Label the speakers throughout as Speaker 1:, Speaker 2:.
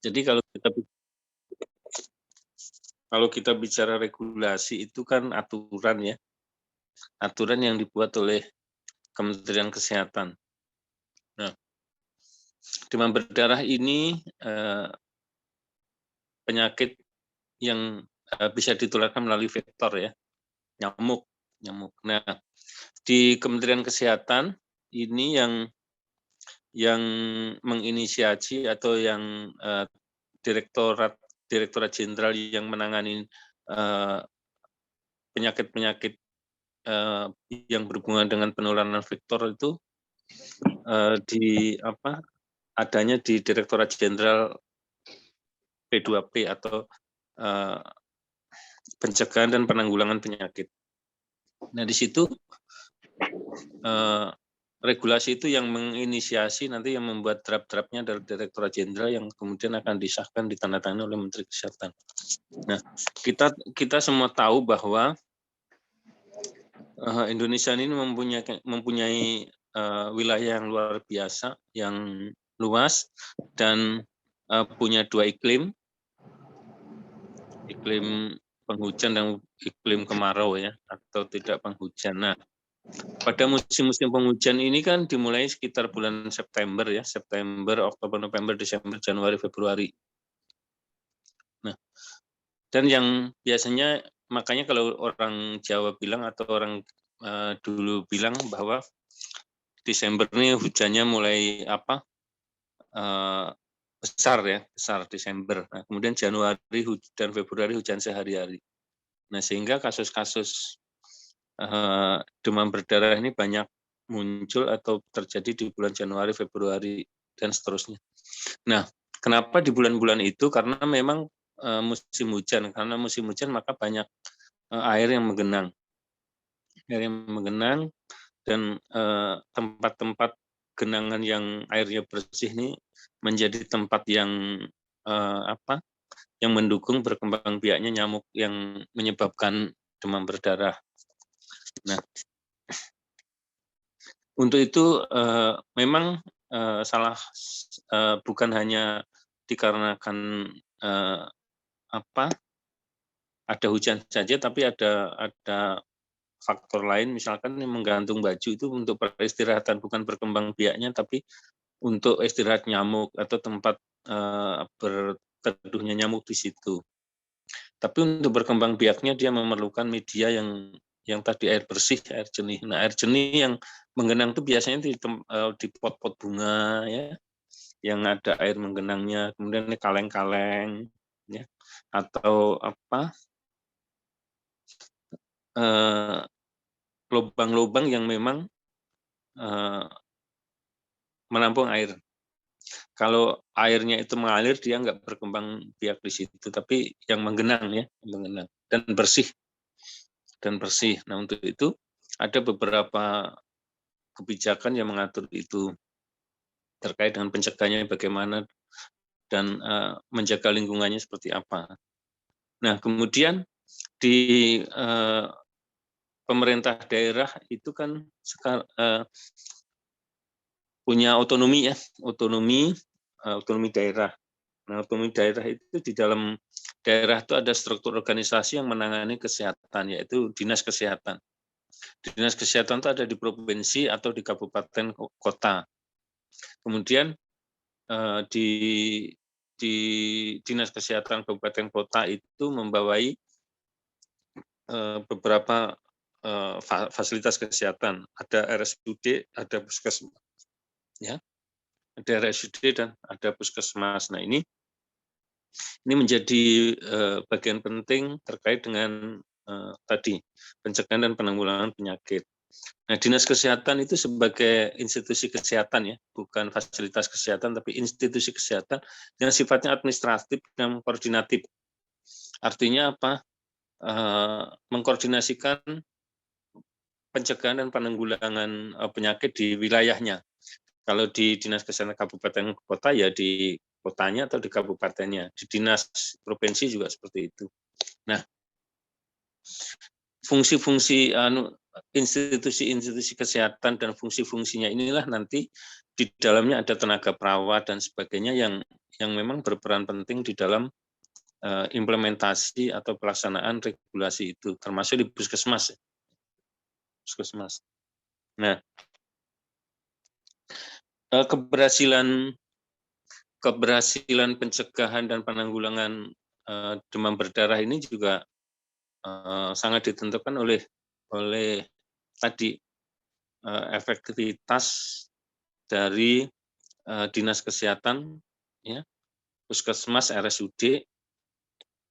Speaker 1: Jadi kalau kita bicara regulasi itu kan aturan ya, aturan yang dibuat oleh Kementerian Kesehatan. Nah, demam berdarah ini penyakit yang bisa ditularkan melalui vektor ya, nyamuk. Nah, di Kementerian Kesehatan ini yang menginisiasi atau yang Direktorat Jenderal yang menangani penyakit-penyakit yang berhubungan dengan penularan vektor itu adanya di Direktorat Jenderal P2P atau Pencegahan dan Penanggulangan Penyakit. Nah, di situ regulasi itu yang menginisiasi nanti yang membuat draft-draftnya dari Direktorat Jenderal yang kemudian akan disahkan ditandatangani oleh Menteri Kesehatan. Nah, kita semua tahu bahwa Indonesia ini mempunyai wilayah yang luar biasa, yang luas dan punya dua iklim penghujan dan iklim kemarau ya, atau tidak penghujan. Nah, pada musim-musim penghujan ini kan dimulai sekitar bulan September ya, September, Oktober, November, Desember, Januari, Februari. Nah, dan yang biasanya makanya kalau orang Jawa bilang atau orang dulu bilang bahwa Desember ini hujannya mulai besar Desember. Nah, kemudian Januari dan Februari hujan sehari-hari. Nah, sehingga kasus-kasus demam berdarah ini banyak muncul atau terjadi di bulan Januari, Februari, dan seterusnya. Nah, kenapa di bulan-bulan itu? Karena memang musim hujan. Karena musim hujan maka banyak air yang menggenang. Dan tempat-tempat genangan yang airnya bersih ini menjadi tempat yang yang mendukung berkembang biaknya nyamuk yang menyebabkan demam berdarah. Nah, untuk itu memang bukan hanya dikarenakan ada hujan saja, tapi ada faktor lain, misalkan yang menggantung baju itu untuk peristirahatan, bukan berkembang biaknya, tapi untuk istirahat nyamuk atau tempat berteduhnya nyamuk di situ. Tapi untuk berkembang biaknya dia memerlukan media yang tadi air bersih, air jernih. Nah, air jernih yang menggenang itu biasanya di pot-pot bunga ya, yang ada air menggenangnya, kemudian ini kaleng-kaleng ya, atau lubang-lubang yang memang menampung air. Kalau airnya itu mengalir, dia nggak berkembang biak di situ, tapi yang menggenang ya, menggenang dan bersih. Nah, untuk itu ada beberapa kebijakan yang mengatur itu terkait dengan pencegahannya bagaimana dan menjaga lingkungannya seperti apa. Nah, kemudian di pemerintah daerah itu kan punya otonomi ya, otonomi daerah. Nah, otonomi daerah itu di dalam daerah itu ada struktur organisasi yang menangani kesehatan, yaitu Dinas Kesehatan. Dinas Kesehatan itu ada di provinsi atau di kabupaten kota. Kemudian di Dinas Kesehatan kabupaten kota itu membawai beberapa fasilitas kesehatan. Ada RSUD, ada puskesmas, ya, ada RSUD dan ada puskesmas. Nah, ini menjadi bagian penting terkait dengan tadi pencegahan dan penanggulangan penyakit. Nah, Dinas Kesehatan itu sebagai institusi kesehatan ya, bukan fasilitas kesehatan, tapi institusi kesehatan yang sifatnya administratif dan koordinatif. Artinya apa? Mengkoordinasikan pencegahan dan penanggulangan penyakit di wilayahnya. Kalau di Dinas Kesehatan Kabupaten Kota ya di kotanya atau di kabupatennya. Di Dinas Provinsi juga seperti itu. Nah, fungsi-fungsi institusi-institusi kesehatan dan fungsi-fungsinya inilah nanti di dalamnya ada tenaga perawat dan sebagainya yang memang berperan penting di dalam implementasi atau pelaksanaan regulasi itu, termasuk di puskesmas. Puskesmas. Nah, keberhasilan pencegahan dan penanggulangan demam berdarah ini juga sangat ditentukan oleh tadi efektivitas dari dinas kesehatan, ya, puskesmas, RSUD,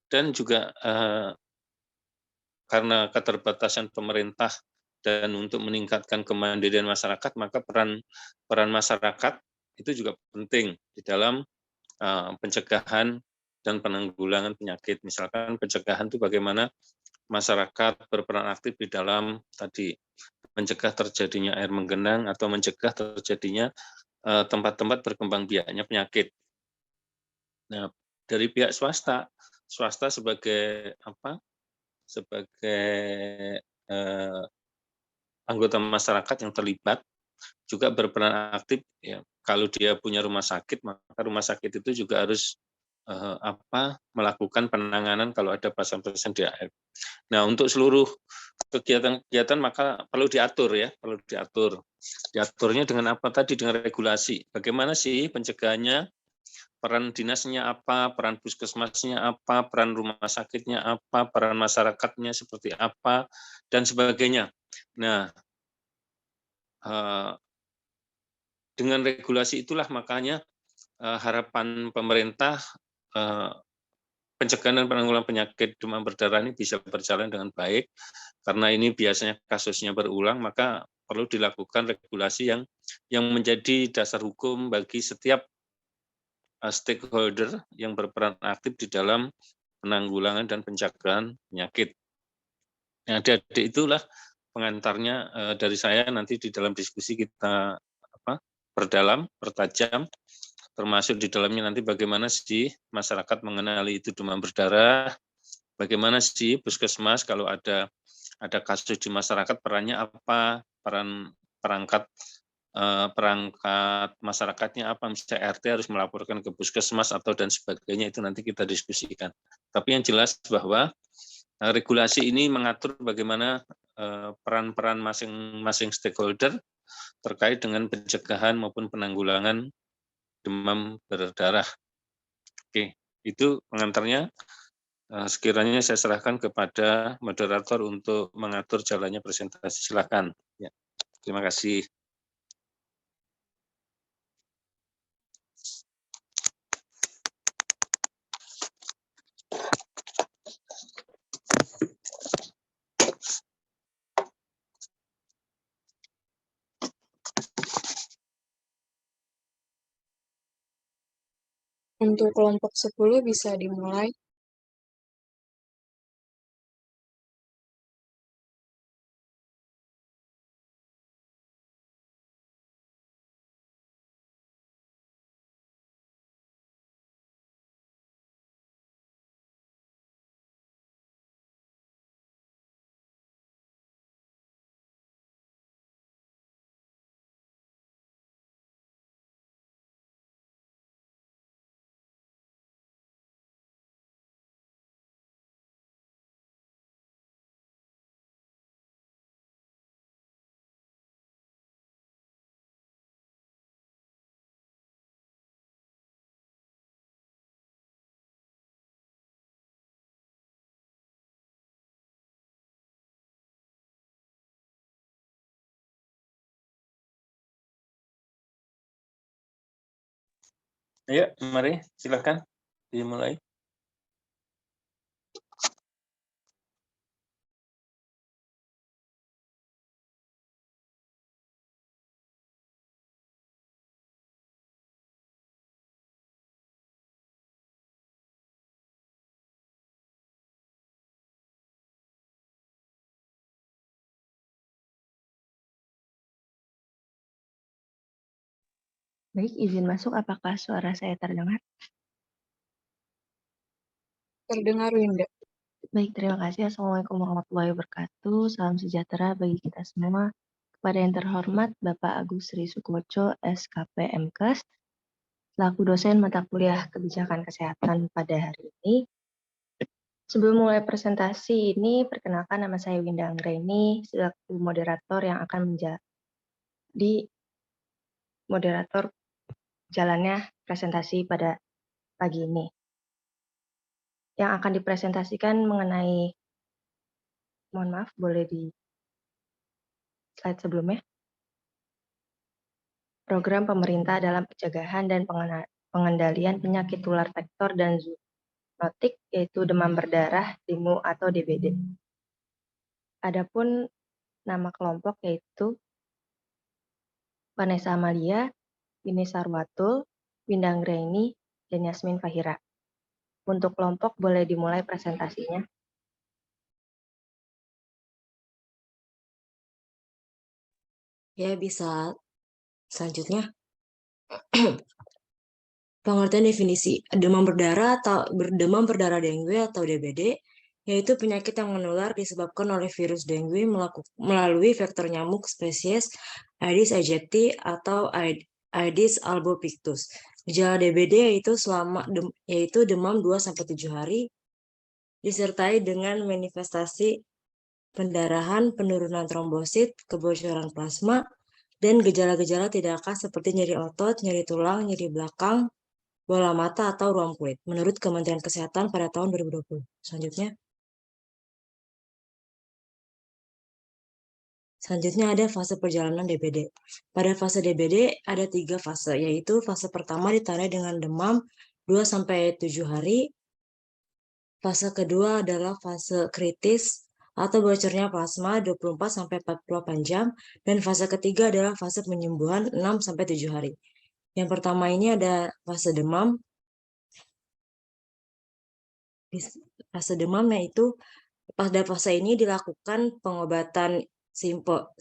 Speaker 1: dan juga karena keterbatasan pemerintah dan untuk meningkatkan kemandirian masyarakat, maka peran masyarakat itu juga penting di dalam pencegahan dan penanggulangan penyakit. Misalkan pencegahan itu bagaimana masyarakat berperan aktif di dalam tadi mencegah terjadinya air menggenang atau mencegah terjadinya tempat-tempat berkembang biaknya penyakit. Nah, dari pihak swasta sebagai apa? Sebagai anggota masyarakat yang terlibat juga berperan aktif, ya. Kalau dia punya rumah sakit, maka rumah sakit itu juga harus melakukan penanganan kalau ada pasien-pasien DAF. Nah, untuk seluruh kegiatan-kegiatan maka perlu diatur, ya, perlu diatur. Diaturnya dengan apa tadi? Dengan regulasi. Bagaimana sih pencegahannya? Peran dinasnya apa? Peran puskesmasnya apa? Peran rumah sakitnya apa? Peran masyarakatnya seperti apa? Dan sebagainya. Nah, dengan regulasi itulah makanya harapan pemerintah pencegahan dan penanggulangan penyakit demam berdarah ini bisa berjalan dengan baik, karena ini biasanya kasusnya berulang, maka perlu dilakukan regulasi yang menjadi dasar hukum bagi setiap stakeholder yang berperan aktif di dalam penanggulangan dan pencegahan penyakit. Nah, adik-adik itulah pengantarnya dari saya, nanti di dalam diskusi kita perdalam, pertajam, termasuk di dalamnya nanti bagaimana sih masyarakat mengenali itu demam berdarah, bagaimana sih puskesmas kalau ada kasus di masyarakat perannya apa, perangkat masyarakatnya apa, misalnya RT harus melaporkan ke puskesmas atau dan sebagainya, itu nanti kita diskusikan. Tapi yang jelas bahwa regulasi ini mengatur bagaimana peran-peran masing-masing stakeholder terkait dengan pencegahan maupun penanggulangan demam berdarah. Oke, itu pengantarnya. Sekiranya saya serahkan kepada moderator untuk mengatur jalannya presentasi. Silakan. Ya, terima kasih.
Speaker 2: Untuk kelompok 10 bisa dimulai.
Speaker 1: Ayo, mari silakan dimulai.
Speaker 3: Baik, izin masuk. Apakah suara saya terdengar?
Speaker 2: Terdengar, Winda.
Speaker 3: Baik, terima kasih. Assalamualaikum warahmatullahi wabarakatuh. Salam sejahtera bagi kita semua. Pada yang terhormat Bapak Agus Sri Sukoco, SKP MKes, selaku dosen mata kuliah Kebijakan Kesehatan pada hari ini. Sebelum mulai presentasi ini, perkenalkan nama saya Winda Anggraini, selaku moderator yang akan menjadi moderator jalannya presentasi pada pagi ini. Yang akan dipresentasikan mengenai, mohon maaf, boleh di slide sebelumnya. Program pemerintah dalam pencegahan dan pengendalian penyakit tular vektor dan zoonotik, yaitu demam berdarah, DIMU atau DBD. Adapun nama kelompok yaitu Vanessa Amalia, Winnie Sarwatul, Winda Anggraini, dan Yasmin Fahira. Untuk kelompok boleh dimulai presentasinya.
Speaker 4: Ya, bisa selanjutnya. Pengertian definisi demam berdarah dengue atau DBD, yaitu penyakit yang menular disebabkan oleh virus dengue melalui vektor nyamuk spesies Aedes aegypti atau Aedes albopictus. Gejala DBD yaitu demam 2-7 hari, disertai dengan manifestasi pendarahan, penurunan trombosit, kebocoran plasma, dan gejala-gejala tidak khas seperti nyeri otot, nyeri tulang, nyeri belakang, bola mata, atau ruam kulit, menurut Kementerian Kesehatan pada tahun 2020. Selanjutnya ada fase perjalanan DBD. Pada fase DBD ada 3 fase, yaitu fase pertama ditandai dengan demam 2-7 hari, fase kedua adalah fase kritis atau bocornya plasma 24-48 jam, dan fase ketiga adalah fase penyembuhan 6-7 hari. Yang pertama ini ada fase demam. Fase demam yaitu pada fase ini dilakukan pengobatan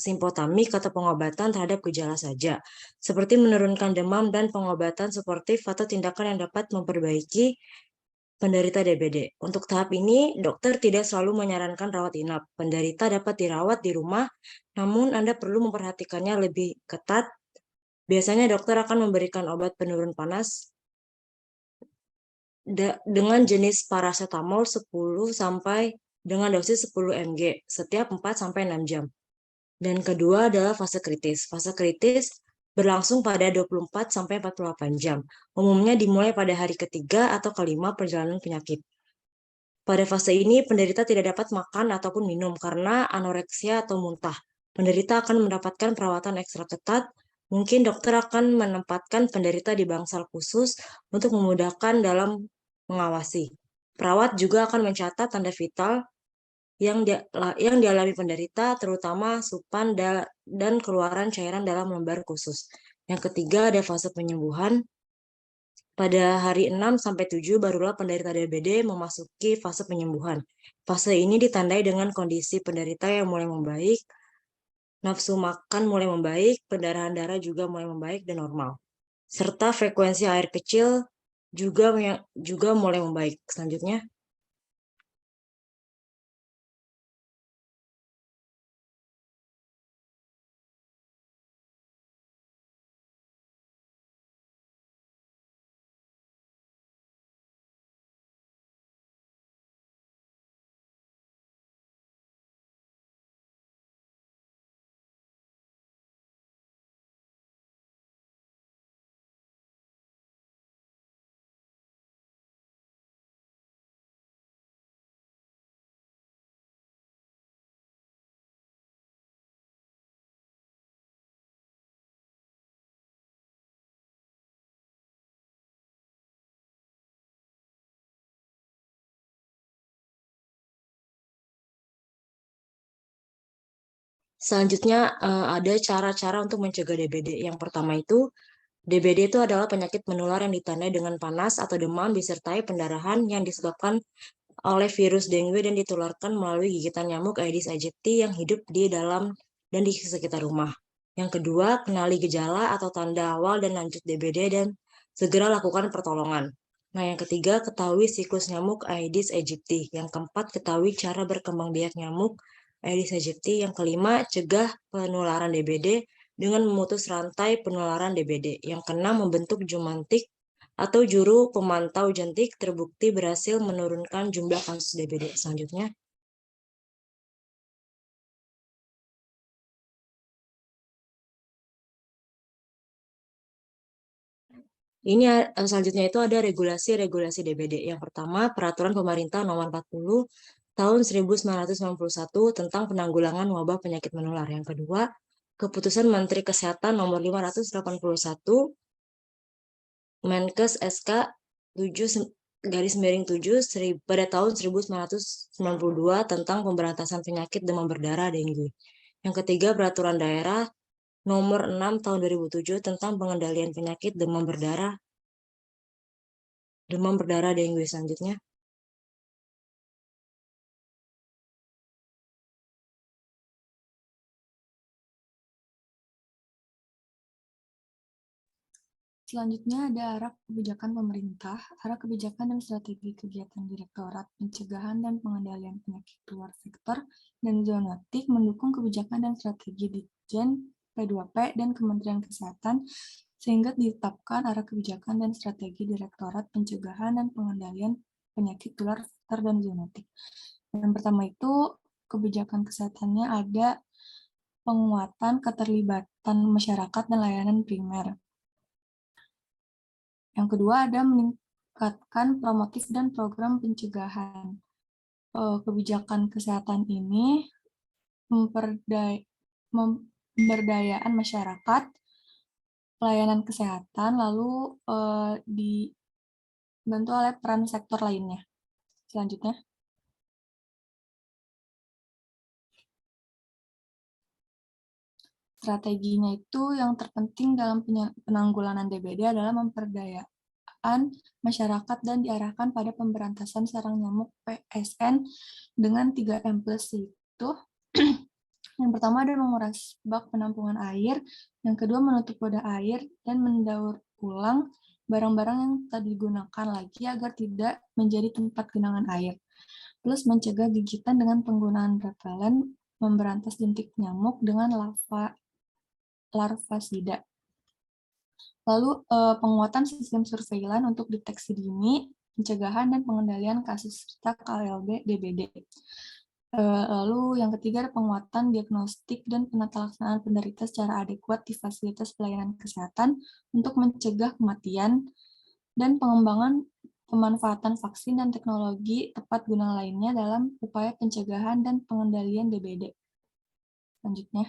Speaker 4: simpotamik atau pengobatan terhadap gejala saja, seperti menurunkan demam dan pengobatan suportif atau tindakan yang dapat memperbaiki penderita DBD. Untuk tahap ini, dokter tidak selalu menyarankan rawat inap. Penderita dapat dirawat di rumah, namun Anda perlu memperhatikannya lebih ketat. Biasanya dokter akan memberikan obat penurun panas dengan jenis paracetamol 10 dengan dosis 10 mg setiap 4-6 jam. Dan kedua adalah fase kritis. Fase kritis berlangsung pada 24-48 jam. Umumnya dimulai pada hari ketiga atau kelima perjalanan penyakit. Pada fase ini, penderita tidak dapat makan ataupun minum karena anoreksia atau muntah. Penderita akan mendapatkan perawatan ekstra ketat. Mungkin dokter akan menempatkan penderita di bangsal khusus untuk memudahkan dalam mengawasi. Perawat juga akan mencatat tanda vital yang dialami penderita, terutama asupan dan keluaran cairan dalam lembar khusus. Yang ketiga ada fase penyembuhan. Pada hari 6-7 barulah penderita DBD memasuki fase penyembuhan. Fase ini ditandai dengan kondisi penderita yang mulai membaik, nafsu makan mulai membaik, pendarahan darah juga mulai membaik dan normal, serta frekuensi air kecil juga mulai membaik. Selanjutnya. Selanjutnya ada cara-cara untuk mencegah DBD. Yang pertama itu, DBD itu adalah penyakit menular yang ditandai dengan panas atau demam disertai pendarahan yang disebabkan oleh virus dengue dan ditularkan melalui gigitan nyamuk Aedes aegypti yang hidup di dalam dan di sekitar rumah. Yang kedua, kenali gejala atau tanda awal dan lanjut DBD dan segera lakukan pertolongan. Nah, yang ketiga, ketahui siklus nyamuk Aedes aegypti. Yang keempat, ketahui cara berkembang biak nyamuk Aedes aegypti. Yang kelima, cegah penularan DBD dengan memutus rantai penularan DBD. Yang keenam, membentuk jumantik atau juru pemantau jentik terbukti berhasil menurunkan jumlah kasus DBD. Selanjutnya, ini selanjutnya itu ada regulasi DBD. Yang pertama, Peraturan Pemerintah Nomor 40 Tahun 1991 tentang penanggulangan wabah penyakit menular. Yang kedua, Keputusan Menteri Kesehatan Nomor 581 Menkes SK 7/7 pada tahun 1992 tentang pemberantasan penyakit demam berdarah dengue. Yang ketiga, Peraturan Daerah Nomor 6 Tahun 2007 tentang pengendalian penyakit demam berdarah dengue. Selanjutnya,
Speaker 5: Selanjutnya ada arah kebijakan pemerintah, arah kebijakan dan strategi kegiatan Direktorat Pencegahan dan Pengendalian Penyakit Luar Sektor dan Zoonotik mendukung kebijakan dan strategi Ditjen P2P dan Kementerian Kesehatan sehingga ditetapkan arah kebijakan dan strategi Direktorat Pencegahan dan Pengendalian Penyakit Luar Sektor dan Zoonotik. Yang pertama itu kebijakan kesehatannya ada penguatan keterlibatan masyarakat dan layanan primer. Yang kedua ada meningkatkan promotif dan program pencegahan. Kebijakan kesehatan ini pemberdayaan masyarakat, pelayanan kesehatan, lalu dibantu oleh peran sektor lainnya. Selanjutnya. Strateginya itu yang terpenting dalam penanggulangan DBD adalah memperdayaan masyarakat dan diarahkan pada pemberantasan sarang nyamuk PSN dengan 3M+ itu. Yang pertama ada menguras bak penampungan air, yang kedua menutup wadah air dan mendaur ulang barang-barang yang tak digunakan lagi agar tidak menjadi tempat genangan air. Plus mencegah gigitan dengan penggunaan repelen, memberantas jentik nyamuk dengan larvasida. Lalu penguatan sistem surveillance untuk deteksi dini, pencegahan dan pengendalian kasus serta KLB DBD. Lalu yang ketiga ada penguatan diagnostik dan penata laksanaan penderita secara adekuat di fasilitas pelayanan kesehatan untuk mencegah kematian dan pengembangan pemanfaatan vaksin dan teknologi tepat guna lainnya dalam upaya pencegahan dan pengendalian DBD. Selanjutnya.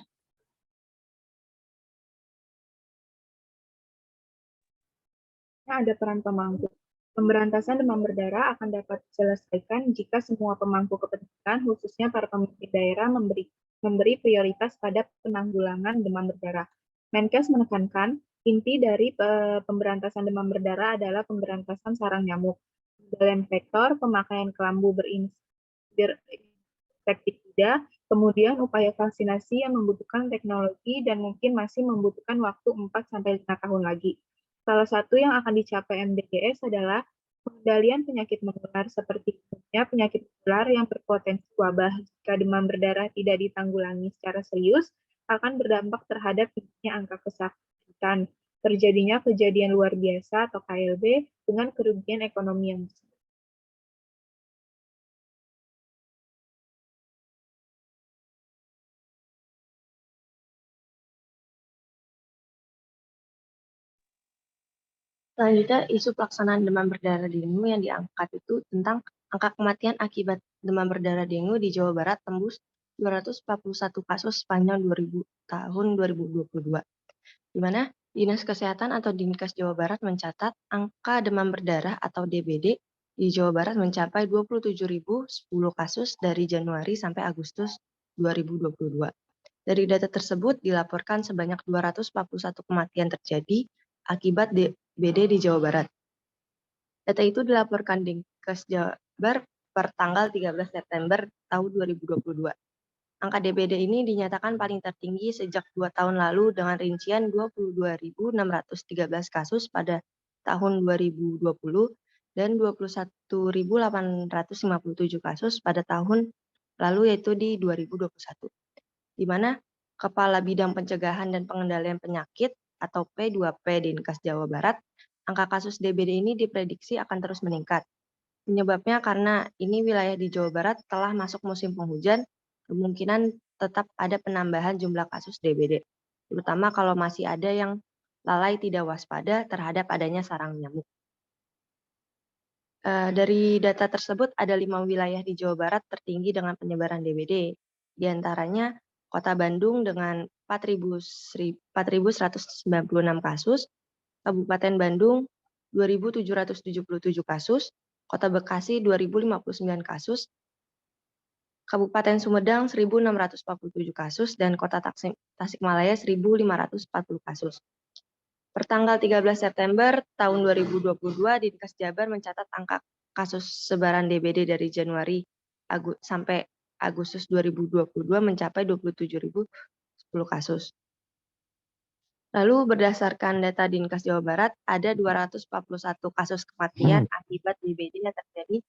Speaker 2: Ada peran pemangku. Pemberantasan demam berdarah akan dapat diselesaikan jika semua pemangku kepentingan, khususnya para pemimpin daerah, memberi prioritas pada penanggulangan demam berdarah. Menkes menekankan, inti dari pemberantasan demam berdarah adalah pemberantasan sarang nyamuk, pengendalian vektor, pemakaian kelambu berinsektisida, kemudian upaya vaksinasi yang membutuhkan teknologi dan mungkin masih membutuhkan waktu 4-5 tahun lagi. Salah satu yang akan dicapai MDGS adalah pengendalian penyakit menular seperti penyakit menular yang berpotensi wabah. Jika demam berdarah tidak ditanggulangi secara serius, akan berdampak terhadap tingginya angka kesakitan, terjadinya kejadian luar biasa atau KLB dengan kerugian ekonomi yang besar.
Speaker 3: Selanjutnya, isu pelaksanaan demam berdarah dengue yang diangkat itu tentang angka kematian akibat demam berdarah dengue di Jawa Barat tembus 241 kasus sepanjang tahun 2022, di mana Dinas Kesehatan atau Dinkes Jawa Barat mencatat angka demam berdarah atau DBD di Jawa Barat mencapai 27.010 kasus dari Januari sampai Agustus 2022. Dari data tersebut dilaporkan sebanyak 241 kematian terjadi akibat DBD di Jawa Barat. Data itu dilaporkan Dinkes Jabar per tanggal 13 September tahun 2022. Angka DBD ini dinyatakan paling tertinggi sejak 2 tahun lalu dengan rincian 22.613 kasus pada tahun 2020 dan 21.857 kasus pada tahun lalu yaitu di 2021, di mana Kepala Bidang Pencegahan dan Pengendalian Penyakit atau P2P Dinkes Jawa Barat, angka kasus DBD ini diprediksi akan terus meningkat. Penyebabnya karena ini wilayah di Jawa Barat telah masuk musim penghujan, kemungkinan tetap ada penambahan jumlah kasus DBD, terutama kalau masih ada yang lalai tidak waspada terhadap adanya sarang nyamuk. Dari data tersebut ada 5 wilayah di Jawa Barat tertinggi dengan penyebaran DBD, di antaranya Kota Bandung dengan 4.196 kasus, Kabupaten Bandung 2.777 kasus, Kota Bekasi 2.059 kasus, Kabupaten Sumedang 1.647 kasus, dan Kota Tasikmalaya 1.540 kasus. Pertanggal 13 September tahun 2022, Dinkes Jabar mencatat angka kasus sebaran DBD dari Januari sampai Agustus 2022 mencapai 27.010 kasus. Lalu berdasarkan data Dinkes Jawa Barat, ada 241 kasus kematian akibat DBD yang terjadi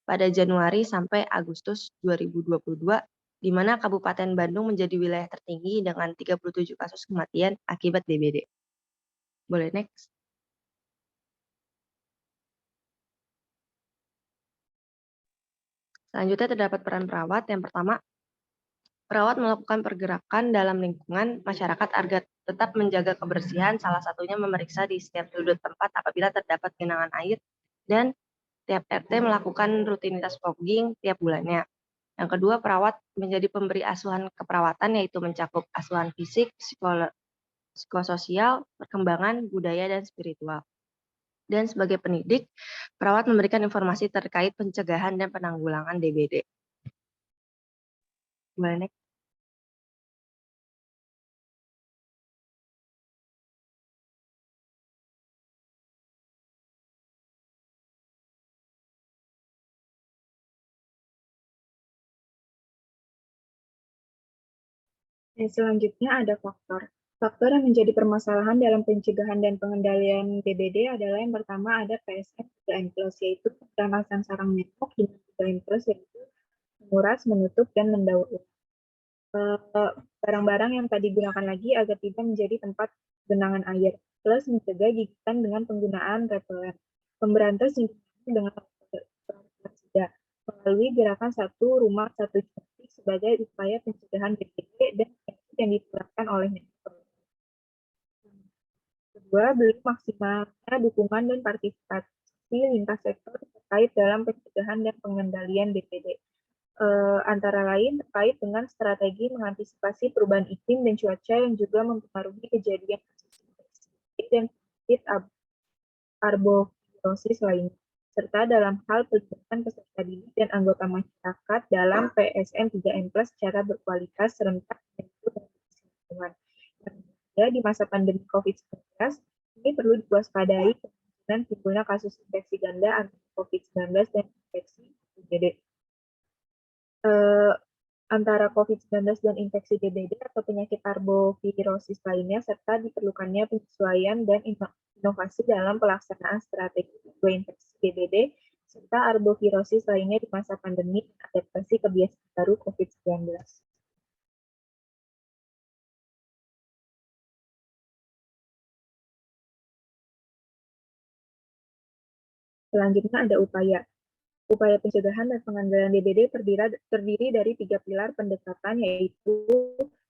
Speaker 3: pada Januari sampai Agustus 2022, di mana Kabupaten Bandung menjadi wilayah tertinggi dengan 37 kasus kematian akibat DBD. Boleh next. Selanjutnya terdapat peran perawat. Yang pertama, perawat melakukan pergerakan dalam lingkungan masyarakat agar tetap menjaga kebersihan, salah satunya memeriksa di setiap sudut tempat apabila terdapat genangan air, dan tiap RT melakukan rutinitas fogging tiap bulannya. Yang kedua, perawat menjadi pemberi asuhan keperawatan, yaitu mencakup asuhan fisik, psikososial, perkembangan, budaya, dan spiritual. Dan sebagai pendidik, perawat memberikan informasi terkait pencegahan dan penanggulangan DBD. Boleh next.
Speaker 2: Dan selanjutnya ada faktor. Faktor yang menjadi permasalahan dalam pencegahan dan pengendalian DBD adalah yang pertama ada PSM 3M+, yaitu pemberantasan sarang nyamuk dengan 3M+, yaitu menguras, menutup, dan mendaur ulang. Barang-barang yang tadi digunakan lagi agar tidak menjadi tempat genangan air, plus mencegah gigitan dengan penggunaan repelen. Pemberantas gigitan dengan pestisida melalui gerakan satu rumah satu cantik sebagai upaya pencegahan DBD dan yang diterapkan oleh Menko. Kedua, belum maksimalnya dukungan dan partisipasi lintas sektor terkait dalam pencegahan dan pengendalian DBD. Antara lain terkait dengan strategi mengantisipasi perubahan iklim dan cuaca yang juga mempengaruhi kejadian kasus infeksi dan penyakit arbovirosis lainnya, serta dalam hal pelibatan peserta didik dan anggota masyarakat dalam PSM 3M+ secara berkualitas, serentak, dan lingkungan. Ya, di masa pandemi COVID-19, ini perlu diwaspadai kemungkinan timbulnya kasus infeksi ganda antara COVID-19 dan infeksi DBD. Antara COVID-19 dan infeksi DBD atau penyakit arbovirosis lainnya, serta diperlukannya penyesuaian dan inovasi dalam pelaksanaan strategi infeksi DBD serta arbovirosis lainnya di masa pandemi dan adaptasi kebiasaan baru COVID-19. Selanjutnya ada upaya. Upaya pencegahan dan pengendalian DBD terdiri dari 3 pilar pendekatan, yaitu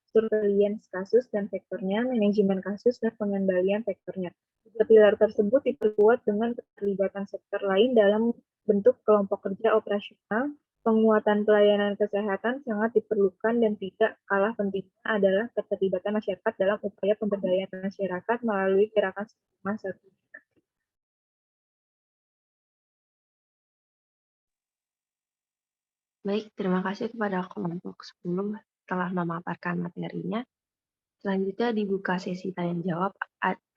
Speaker 2: surveillance kasus dan vektornya, manajemen kasus, dan pengendalian vektornya. 3 pilar tersebut diperkuat dengan keterlibatan sektor lain dalam bentuk kelompok kerja operasional. Penguatan pelayanan kesehatan sangat diperlukan dan tidak kalah pentingnya adalah keterlibatan masyarakat dalam upaya pemberdayaan masyarakat melalui gerakan rumah satu.
Speaker 3: Baik, terima kasih kepada kelompok 10 telah memaparkan materinya. Selanjutnya dibuka sesi tanya jawab.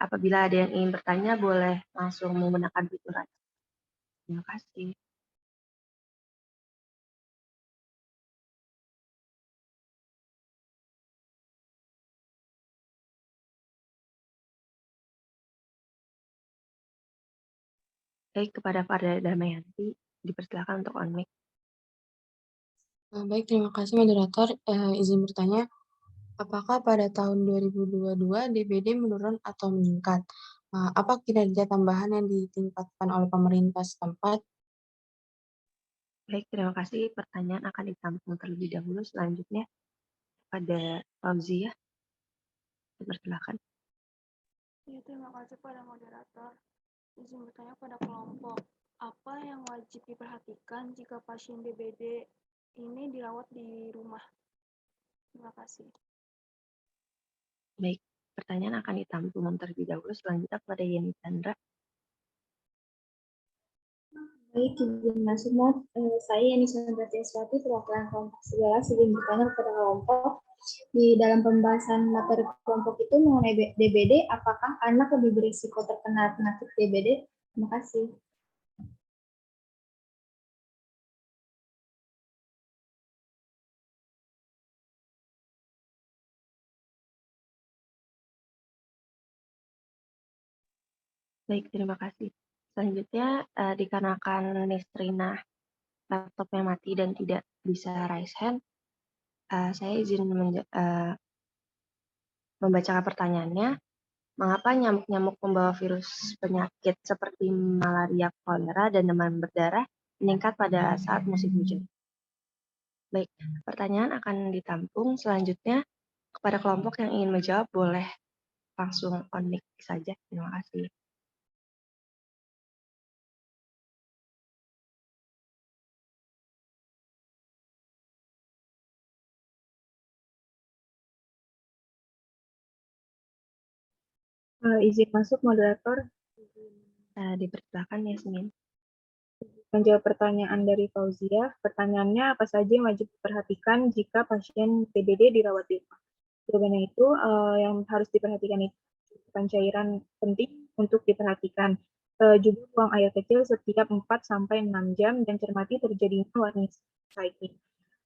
Speaker 3: Apabila ada yang ingin bertanya, boleh langsung menggunakan fitur raise. Terima kasih. Baik, kepada Farda Damayanti, dipersilakan untuk on mic.
Speaker 6: Baik, terima kasih moderator. Izin bertanya, apakah pada tahun 2022 DBD menurun atau meningkat? Apa kinerja tambahan yang ditingkatkan oleh pemerintah setempat?
Speaker 3: Baik, terima kasih. Pertanyaan akan ditampung terlebih dahulu. Selanjutnya pada Fauzia. Dipersilakan.
Speaker 5: Ya, terima kasih pada moderator. Izin bertanya pada kelompok, apa yang wajib diperhatikan jika pasien DBD ini dirawat di rumah? Terima kasih.
Speaker 3: Baik, pertanyaan akan ditampung terlebih dahulu. Selanjutnya kepada Yeni Chandra.
Speaker 7: Baik, izin masuk, Mas. Saya Yani Sandra Tiaswati, perwakilan kelompok 11, izin bertanya kepada kelompok. Di dalam pembahasan materi kelompok itu mengenai DBD, apakah anak lebih berisiko terkena penyakit DBD? Terima kasih.
Speaker 3: Baik, terima kasih. Selanjutnya, dikarenakan Nestrina laptopnya mati dan tidak bisa raise hand, saya izin membacakan pertanyaannya. Mengapa nyamuk-nyamuk pembawa virus penyakit seperti malaria, kolera, dan demam berdarah meningkat pada saat musim hujan? Baik, pertanyaan akan ditampung. Selanjutnya, kepada kelompok yang ingin menjawab, boleh langsung on mic saja. Terima kasih.
Speaker 2: Izin masuk, moderator.
Speaker 3: Dipersilakan, Yasmin.
Speaker 2: Menjawab pertanyaan dari Fauzia, pertanyaannya apa saja yang wajib diperhatikan jika pasien DBD dirawat di rumah? Jawabannya itu yang harus diperhatikan itu cairan penting untuk diperhatikan. Juga buang air kecil setiap 4-6 jam dan cermati terjadinya warning spiking.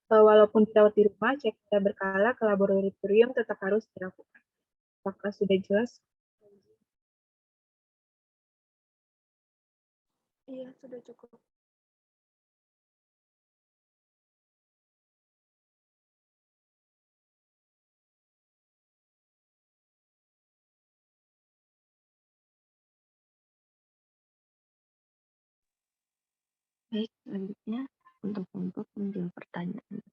Speaker 2: Walaupun dirawat di rumah, cek berkala ke laboratorium tetap harus dilakukan. Apakah sudah jelas?
Speaker 5: Iya, sudah cukup.
Speaker 3: Baik, selanjutnya untuk menjawab pertanyaan.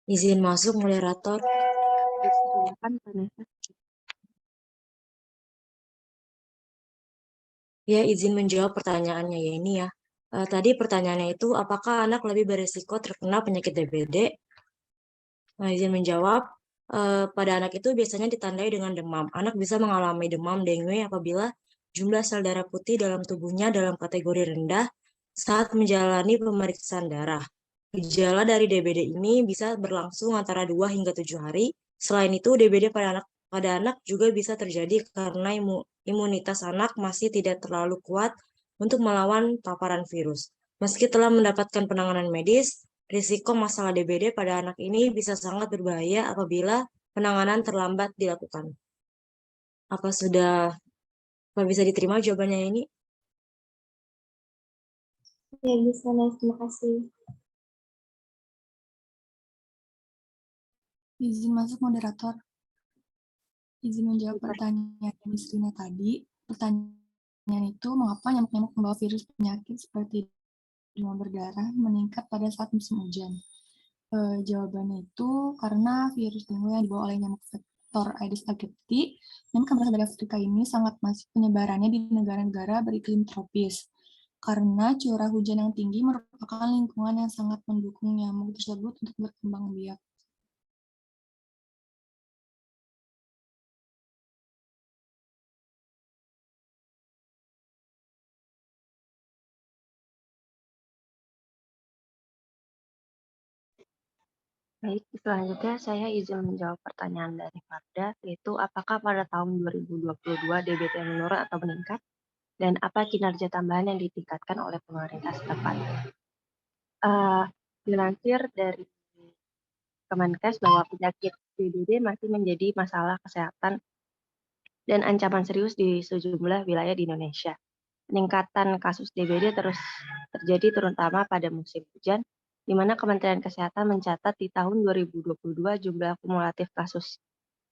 Speaker 4: Izin masuk moderator.
Speaker 3: Silakan, Vanessa.
Speaker 4: Ya, izin menjawab pertanyaannya ya ini ya. Tadi pertanyaannya itu, apakah anak lebih beresiko terkena penyakit DBD? Nah, izin menjawab, pada anak itu biasanya ditandai dengan demam. Anak bisa mengalami demam dengue apabila jumlah sel darah putih dalam tubuhnya dalam kategori rendah saat menjalani pemeriksaan darah. Gejala dari DBD ini bisa berlangsung antara 2 hingga 7 hari. Selain itu, DBD pada anak juga bisa terjadi karena imunitas anak masih tidak terlalu kuat untuk melawan paparan virus. Meski telah mendapatkan penanganan medis, risiko masalah DBD pada anak ini bisa sangat berbahaya apabila penanganan terlambat dilakukan. Apa bisa diterima jawabannya ini?
Speaker 7: Ya, bisa, Mas. Terima kasih.
Speaker 5: Izin masuk, moderator. Izin menjawab pertanyaan Mistrina tadi. Pertanyaan itu, mengapa nyamuk-nyamuk membawa virus penyakit seperti demam berdarah meningkat pada saat musim hujan? Jawabannya itu karena virus dengue yang dibawa oleh nyamuk vektor Aedes aegypti yang berasal dari Afrika ini sangat masif penyebarannya di negara-negara beriklim tropis. Karena curah hujan yang tinggi merupakan lingkungan yang sangat mendukung nyamuk tersebut untuk berkembang biak.
Speaker 3: Baik, selanjutnya saya izin menjawab pertanyaan dari Farda, yaitu apakah pada tahun 2022 DBT menurun atau meningkat, dan apa kinerja tambahan yang ditingkatkan oleh pemerintah setempat. Dilansir dari Kemenkes bahwa penyakit DBD masih menjadi masalah kesehatan dan ancaman serius di sejumlah wilayah di Indonesia. Peningkatan kasus DBD terus terjadi terutama pada musim hujan, di mana Kementerian Kesehatan mencatat di tahun 2022 jumlah kumulatif kasus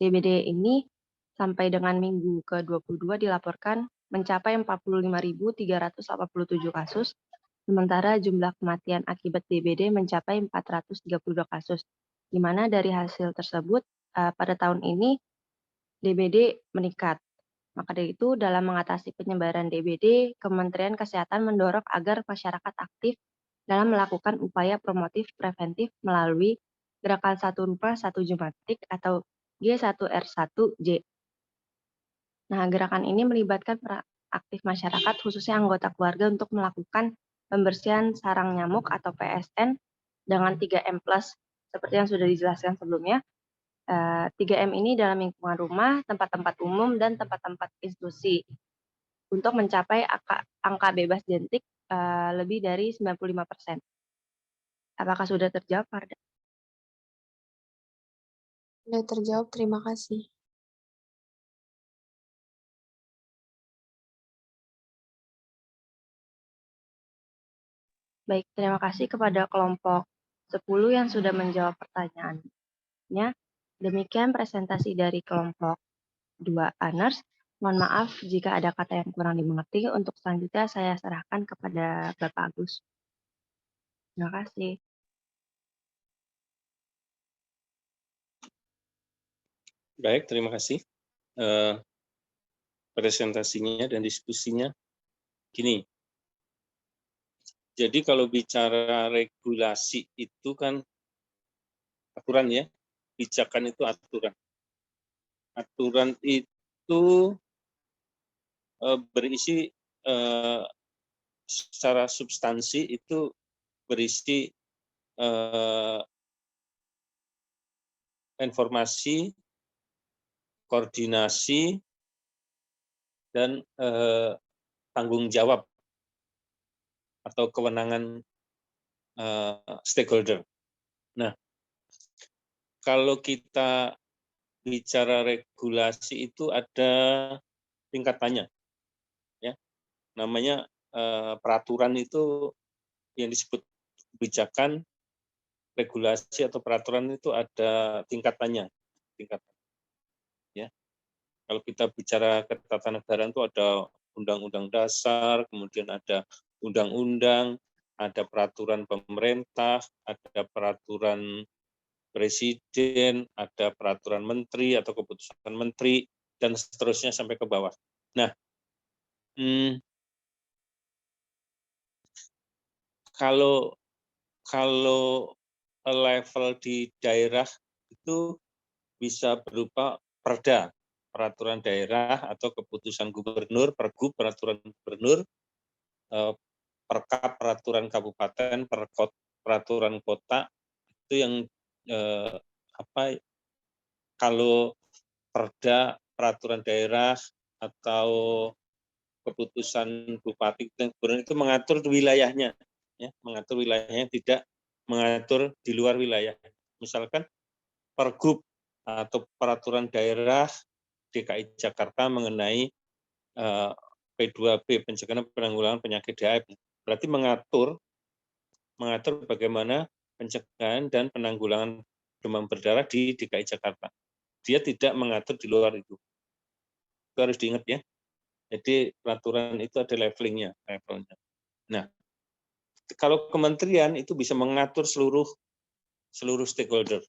Speaker 3: DBD ini sampai dengan minggu ke-22 dilaporkan mencapai 45.387 kasus, sementara jumlah kematian akibat DBD mencapai 432 kasus, di mana dari hasil tersebut pada tahun ini DBD meningkat. Maka dari itu, dalam mengatasi penyebaran DBD, Kementerian Kesehatan mendorong agar masyarakat aktif dalam melakukan upaya promotif preventif melalui Gerakan 1 Rupa 1 Jumantik atau G1R1J. Nah, gerakan ini melibatkan peran aktif masyarakat, khususnya anggota keluarga, untuk melakukan pembersihan sarang nyamuk atau PSN dengan 3M+, seperti yang sudah dijelaskan sebelumnya. 3M ini dalam lingkungan rumah, tempat-tempat umum, dan tempat-tempat institusi untuk mencapai angka bebas jentik lebih dari 95%. Apakah sudah terjawab, Farda?
Speaker 6: Sudah terjawab, terima kasih.
Speaker 3: Baik, terima kasih kepada kelompok 10 yang sudah menjawab pertanyaannya. Demikian presentasi dari kelompok 2 Aners. Mohon maaf jika ada kata yang kurang dimengerti. Untuk selanjutnya saya serahkan kepada Bapak Agus. Terima kasih.
Speaker 1: Baik, terima kasih. Presentasinya dan diskusinya. Gini, jadi kalau bicara regulasi itu kan aturan ya, kebijakan itu aturan. Aturan itu berisi secara substansi itu berisi informasi, koordinasi, dan tanggung jawab atau kewenangan stakeholder. Nah, kalau kita bicara regulasi itu ada tingkatannya, ya. Namanya peraturan itu yang disebut kebijakan, regulasi atau peraturan itu ada tingkatannya. Ya. Kalau kita bicara ketatanegaraan itu ada undang-undang dasar, kemudian ada undang-undang, ada peraturan pemerintah, ada peraturan presiden, ada peraturan menteri atau keputusan menteri, dan seterusnya sampai ke bawah. Nah, kalau level di daerah itu bisa berupa perda, peraturan daerah atau keputusan gubernur, pergub, peraturan gubernur, perkap, peraturan kabupaten, peraturan kota, itu yang kalau perda, peraturan daerah atau keputusan bupati dan gubernur itu mengatur wilayahnya, ya, mengatur wilayahnya, tidak mengatur di luar wilayah. Misalkan pergub atau peraturan daerah DKI Jakarta mengenai P2B, pencegahan penanggulangan penyakit DHF, berarti mengatur bagaimana pencegahan dan penanggulangan demam berdarah di DKI Jakarta. Dia tidak mengatur di luar itu. Itu harus diingat ya. Jadi peraturan itu ada levelnya. Nah, kalau kementerian itu bisa mengatur seluruh stakeholder.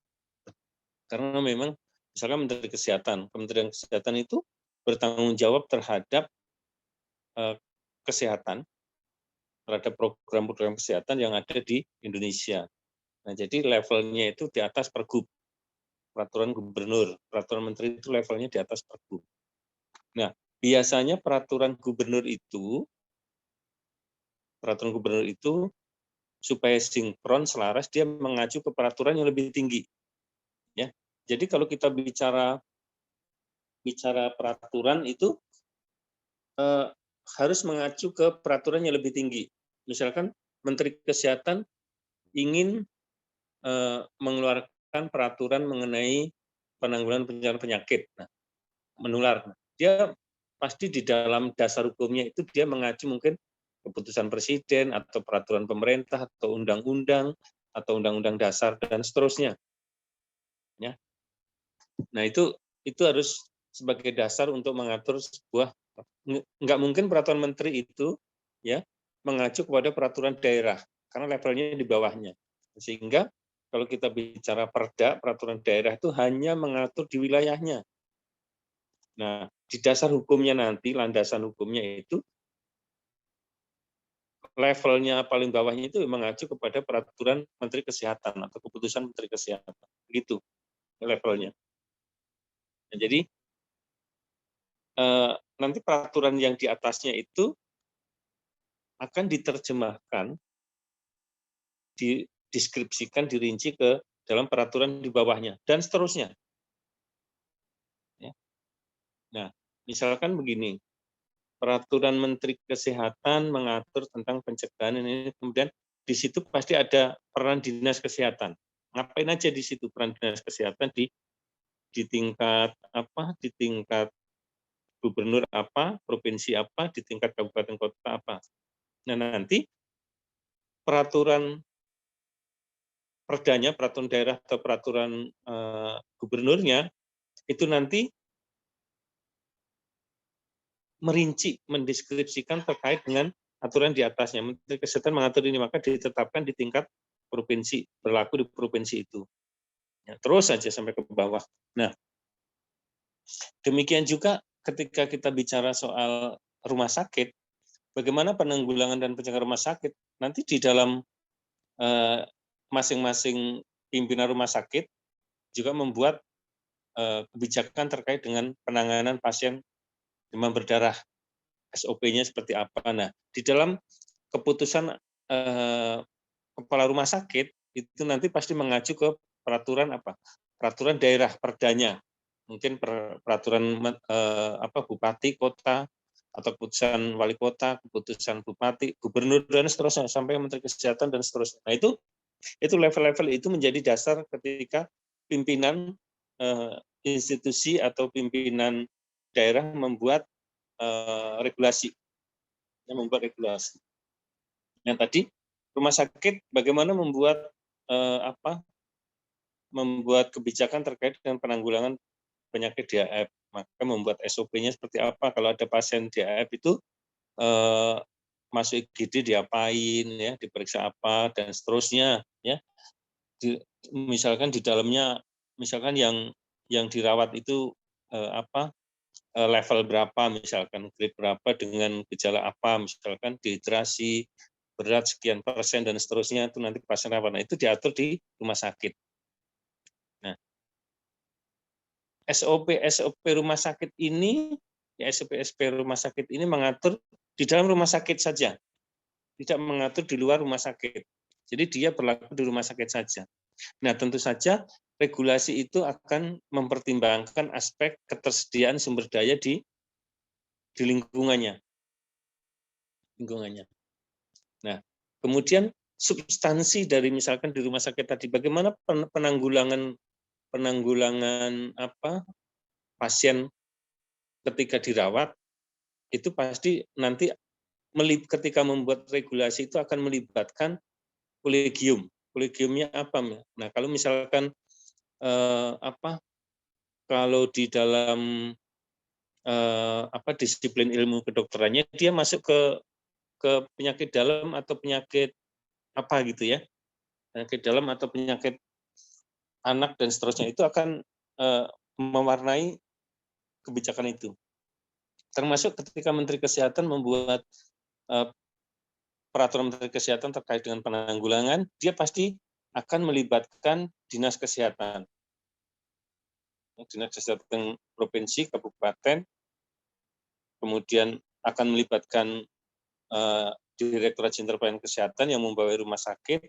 Speaker 1: Karena memang misalkan Menteri Kesehatan, Kementerian Kesehatan itu bertanggung jawab terhadap kesehatan, terhadap program-program kesehatan yang ada di Indonesia. Nah, jadi levelnya itu di atas pergub, peraturan gubernur, peraturan menteri itu levelnya di atas pergub. Nah, biasanya peraturan gubernur itu supaya sinkron, selaras, dia mengacu ke peraturan yang lebih tinggi. Jadi kalau kita bicara peraturan itu harus mengacu ke peraturan yang lebih tinggi. Misalkan Menteri Kesehatan ingin mengeluarkan peraturan mengenai penanggulangan penyakit menular. Dia pasti di dalam dasar hukumnya itu dia mengacu mungkin keputusan presiden atau peraturan pemerintah atau undang-undang atau undang-undang dasar dan seterusnya. Ya. Nah itu harus sebagai dasar untuk mengatur sebuah, nggak mungkin peraturan menteri itu ya mengacu kepada peraturan daerah karena levelnya di bawahnya. Sehingga kalau kita bicara perda, peraturan daerah itu hanya mengatur di wilayahnya. Nah, di dasar hukumnya nanti, landasan hukumnya itu, levelnya paling bawahnya itu mengacu kepada peraturan Menteri Kesehatan atau keputusan Menteri Kesehatan. Begitu levelnya. Nah, jadi, nanti peraturan yang di atasnya itu akan diterjemahkan, dideskripsikan, dirinci ke dalam peraturan di bawahnya, dan seterusnya. Nah, misalkan begini, peraturan Menteri Kesehatan mengatur tentang pencegahan ini, kemudian di situ pasti ada peran dinas kesehatan. Ngapain aja di situ peran dinas kesehatan di tingkat apa, di tingkat gubernur apa, provinsi apa, di tingkat kabupaten kota apa. Nah, nanti peraturan perdanya, peraturan daerah atau peraturan gubernurnya itu nanti merinci, mendeskripsikan terkait dengan aturan di atasnya. Menteri Kesehatan mengatur ini, maka ditetapkan di tingkat provinsi, berlaku di provinsi itu. Ya, terus saja sampai ke bawah. Nah, demikian juga ketika kita bicara soal rumah sakit, bagaimana penanggulangan dan pencegahan rumah sakit, nanti di dalam masing-masing pimpinan rumah sakit juga membuat kebijakan terkait dengan penanganan pasien demam berdarah. SOP-nya seperti apa. Nah, di dalam keputusan kepala rumah sakit itu nanti pasti mengacu ke peraturan apa? Peraturan daerah perdanya. Mungkin peraturan bupati kota atau keputusan wali kota, keputusan bupati, gubernur dan seterusnya sampai Menteri Kesehatan dan seterusnya. Nah, itu level-level itu menjadi dasar ketika pimpinan institusi atau pimpinan daerah membuat regulasi, yang membuat regulasi. Yang tadi rumah sakit bagaimana membuat membuat kebijakan terkait dengan penanggulangan penyakit DAF, maka membuat SOP-nya seperti apa kalau ada pasien DAF itu masuk IGD diapain ya, diperiksa apa dan seterusnya ya. Misalkan di dalamnya misalkan yang dirawat itu level berapa, misalkan grade berapa dengan gejala apa, misalkan dehidrasi, berat sekian persen dan seterusnya, itu nanti pasien apa. Nah, itu diatur di rumah sakit. Nah, SOP rumah sakit ini, ya SOP rumah sakit ini mengatur di dalam rumah sakit saja, tidak mengatur di luar rumah sakit. Jadi dia berlaku di rumah sakit saja. Nah, tentu saja regulasi itu akan mempertimbangkan aspek ketersediaan sumber daya di lingkungannya. Nah, kemudian substansi dari misalkan di rumah sakit tadi, bagaimana penanggulangan pasien ketika dirawat, itu pasti nanti ketika membuat regulasi itu akan melibatkan kolegium. Kolegiumnya apa? Nah, kalau misalkan kalau di dalam disiplin ilmu kedokterannya dia masuk ke penyakit dalam atau penyakit apa gitu ya, penyakit dalam atau penyakit anak dan seterusnya, itu akan mewarnai kebijakan itu. Termasuk ketika Menteri Kesehatan membuat peraturan Menteri Kesehatan terkait dengan penanggulangan, dia pasti akan melibatkan dinas kesehatan. Dinas Kesehatan provinsi, kabupaten, kemudian akan melibatkan Direktorat Jenderal Pelayanan Kesehatan yang membawahi rumah sakit,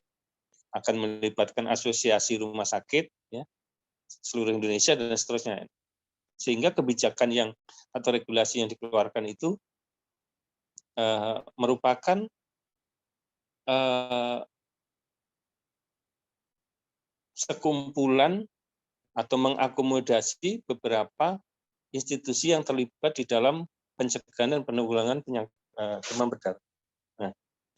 Speaker 1: akan melibatkan asosiasi rumah sakit, ya, seluruh Indonesia dan seterusnya. Sehingga kebijakan yang atau regulasi yang dikeluarkan itu merupakan sekumpulan atau mengakomodasi beberapa institusi yang terlibat di dalam pencegahan dan penanggulangan demam berdarah. Nah,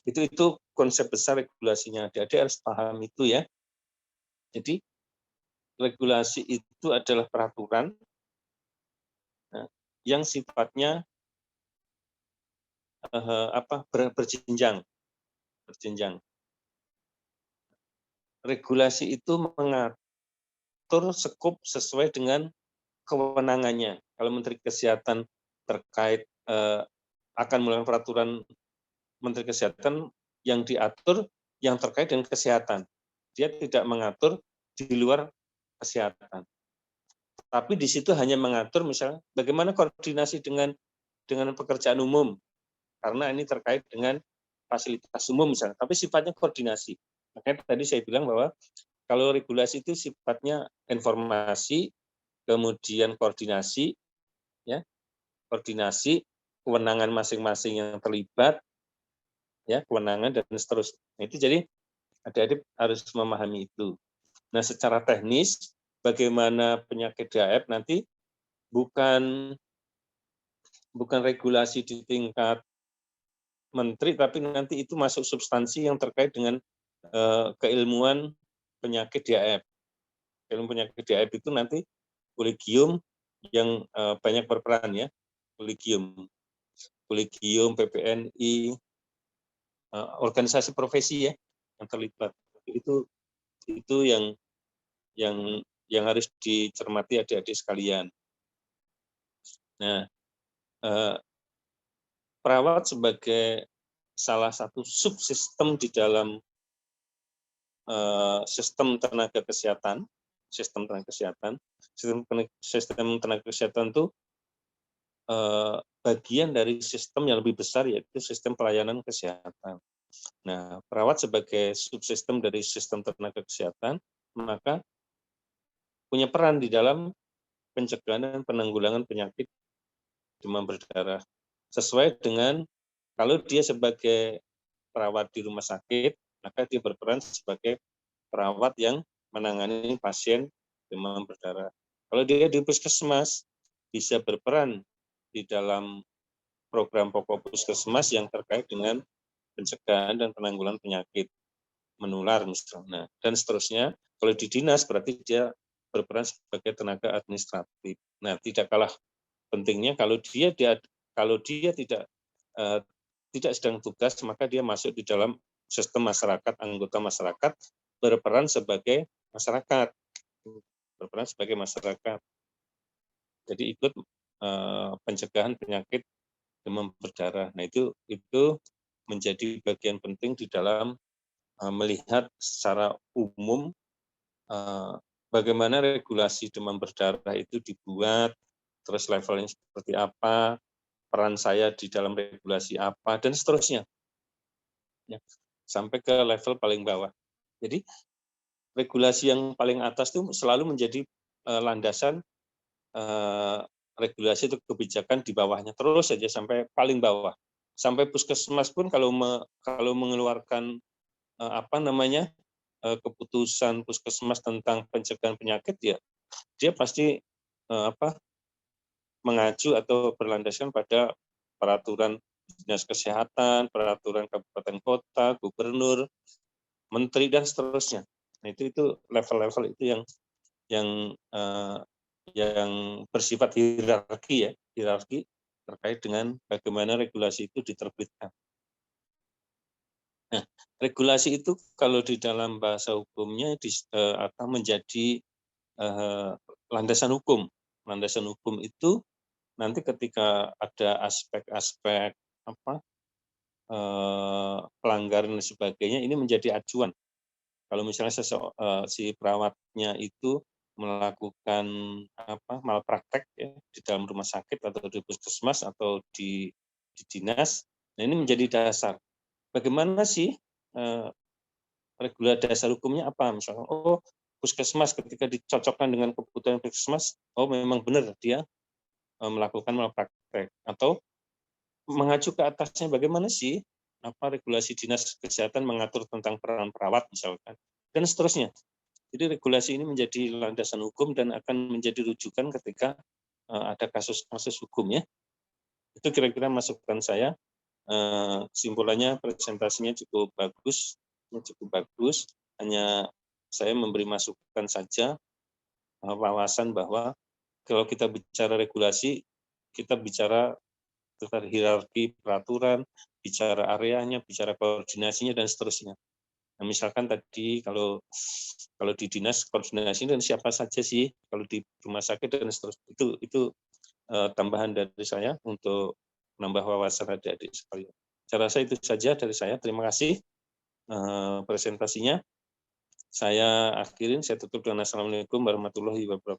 Speaker 1: itu konsep besar regulasinya. Adik-adik harus paham itu ya. Jadi regulasi itu adalah peraturan yang sifatnya berjenjang. Regulasi itu mengatur skop sesuai dengan kewenangannya. Kalau Menteri Kesehatan terkait akan mengeluarkan peraturan Menteri Kesehatan yang diatur yang terkait dengan kesehatan. Dia tidak mengatur di luar kesehatan. Tapi di situ hanya mengatur misalnya bagaimana koordinasi dengan pekerjaan umum. Karena ini terkait dengan fasilitas umum misalnya, tapi sifatnya koordinasi. Makanya tadi saya bilang bahwa kalau regulasi itu sifatnya informasi, kemudian koordinasi, ya, koordinasi, kewenangan masing-masing yang terlibat, ya, kewenangan dan seterusnya. Itu jadi adik-adik harus memahami itu. Nah, secara teknis, bagaimana penyakit DAF nanti bukan regulasi di tingkat menteri, tapi nanti itu masuk substansi yang terkait dengan keilmuan penyakit DAF. Ilmu penyakit DAF itu nanti kolegium yang banyak berperan ya, kolegium PPNI, organisasi profesi ya yang terlibat. Itu yang harus dicermati adik-adik sekalian. Nah, perawat sebagai salah satu subsistem di dalam sistem tenaga kesehatan itu bagian dari sistem yang lebih besar, yaitu sistem pelayanan kesehatan. Nah, perawat sebagai subsistem dari sistem tenaga kesehatan, maka punya peran di dalam pencegahan dan penanggulangan penyakit demam berdarah. Sesuai dengan kalau dia sebagai perawat di rumah sakit, maka dia berperan sebagai perawat yang menangani pasien demam berdarah. Kalau dia di puskesmas, bisa berperan di dalam program pokok puskesmas yang terkait dengan pencegahan dan penanggulangan penyakit menular misalnya, dan seterusnya. Kalau di dinas berarti dia berperan sebagai tenaga administratif. Nah, tidak kalah pentingnya kalau dia tidak sedang tugas, maka dia masuk di dalam sistem masyarakat, anggota masyarakat, berperan sebagai masyarakat. Jadi ikut pencegahan penyakit demam berdarah. Nah, itu menjadi bagian penting di dalam melihat secara umum bagaimana regulasi demam berdarah itu dibuat, terus levelnya seperti apa, peran saya di dalam regulasi apa, dan seterusnya. Ya, sampai ke level paling bawah. Jadi regulasi yang paling atas itu selalu menjadi landasan regulasi atau kebijakan di bawahnya terus saja sampai paling bawah. Sampai puskesmas pun kalau mengeluarkan keputusan puskesmas tentang pencegahan penyakit, ya dia pasti mengacu atau berlandaskan pada peraturan dinas kesehatan, peraturan kabupaten kota, gubernur, menteri dan seterusnya. Nah, itu level-level itu yang bersifat hierarki terkait dengan bagaimana regulasi itu diterbitkan. Nah, regulasi itu kalau di dalam bahasa hukumnya akan menjadi landasan hukum. Landasan hukum itu nanti ketika ada aspek-aspek pelanggaran dan sebagainya, ini menjadi acuan. Kalau misalnya si perawatnya itu melakukan malpraktek ya, di dalam rumah sakit atau di puskesmas atau di dinas, nah ini menjadi dasar. Bagaimana sih regulasi dasar hukumnya apa? Misalnya, puskesmas ketika dicocokkan dengan kebutuhan puskesmas, oh memang benar dia melakukan malpraktek, atau mengacu ke atasnya bagaimana sih apa regulasi dinas kesehatan mengatur tentang peran perawat misalkan, dan seterusnya. Jadi regulasi ini menjadi landasan hukum dan akan menjadi rujukan ketika ada kasus-kasus hukum ya. Itu kira-kira masukan saya. Kesimpulannya presentasinya cukup bagus, hanya saya memberi masukan saja, wawasan bahwa kalau kita bicara regulasi, kita bicara tentang hierarki peraturan, bicara areanya, bicara koordinasinya, dan seterusnya. Nah, misalkan tadi kalau di dinas koordinasi dan siapa saja sih, kalau di rumah sakit dan seterusnya, itu tambahan dari saya untuk menambah wawasan adik-adik sekalian. Saya rasa itu saja dari saya. Terima kasih presentasinya. Saya akhirin, saya tutup dengan Assalamualaikum warahmatullahi wabarakatuh.